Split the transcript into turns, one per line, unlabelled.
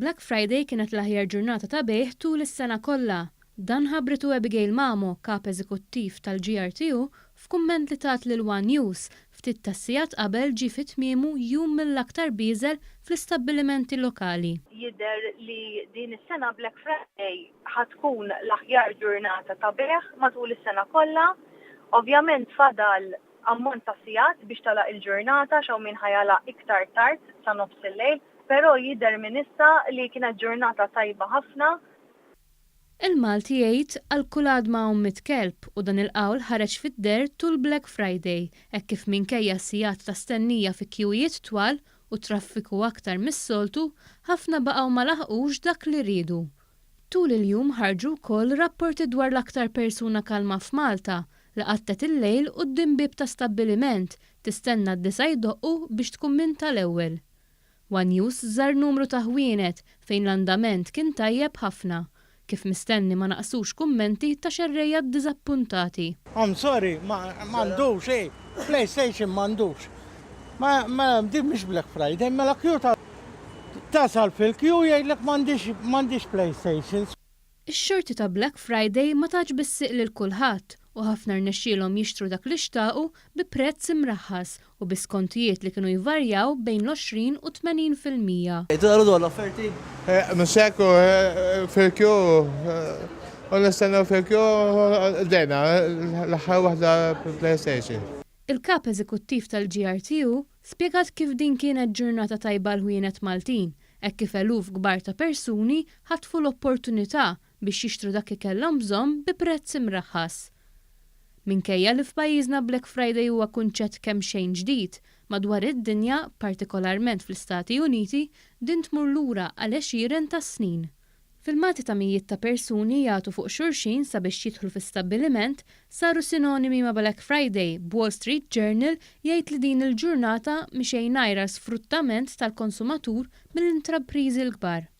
Black Friday kienet l-aħjar ġurnata ta' bejħ tul is-sena kollha. Dan ħabritu Abigail Mamo, kap eżekuttiv tal-GRTU, f'kumment li tat lil One News ftit tas-sigħat qabel ġie fit-tmiemu jum mill-aktar biżel fl-istabbilimenti lokali.
Jidher li din is-sena Black Friday ħatkun l-aħjar ġurnata ta' bejħ matul is-sena kollha. Ovvjament fadal ammont ta' sigħat biex talaq il-ġurnata xew min ħajala iktar tard sa nofs il-lejl, però jidher minn issa li kienet ġurnata tajba ħafna.
Il-Malti jgħid għall-kulad ma' ummit kelb u dan il-qawl ħareġ fid-der tul Black Friday, hekk kif minkejja sigħat ta' stennija fi kjujiet twal u traffiku aktar mis-soltu, ħafna baqgħu ma laħqux dak li rridu. Tul il-jum ħarġu wkoll rapporti dwar l-aktar persuna kalma f'Malta li qattet il-lejl quddiem bieb ta' stabbiliment tistenna d-disa jdoqqu biex tkun min tal-ewwel. One News żar numru ta' ħwienet fejn l-andament kien tajjeb ħafna, kif mistenni ma naqsux kummenti ta' xerrejja ddiżappuntati.
I'm sorry, m'għandux PlayStation m'għandux. Ma din mhix Black Friday, mela kju tasal fil-kju jgħidlek m'għandix PlayStation.
Ix-xorti ta' Black Friday ma taġ bissiq lil kulħadd u ħafna rnexxielhom jixtru dak li xtaqu bi prezz imraħħas u bi skontijiet li kienu jvarjaw bejn l-20 u 80%.
Id-daru l-offerti?
Msekku fil-kju, u nistennew fil-kju dena l-aħħar waħda PlayStation.
Il-kap eżekuttiv tal-GRTU spjegat kif din kienet ġurnata tajba l-ħwienet Maltin, hekk kif eluf kbar ta' persuni ħatfu l-opportunità biex jixtru dak li kellhom bżonn bi prezz imraħħas. Minkejja li f'pajjiżna Black Friday huwa kunċett kemm xejn ġdid, madwar id-dinja, partikolarment fl-Istati Uniti, din tmur lura għal għexieren ta' snin. Filmati ta' mijiet ta' persuni jagħtu fuq xulxin sabiex jidħlu fl-istabbiliment saru sinonimi ma' Black Friday. Wall Street Journal jgħid li din il-ġurnata mixejn ngħira sfruttament tal-konsumatur mill-intrapriżi l-kbar.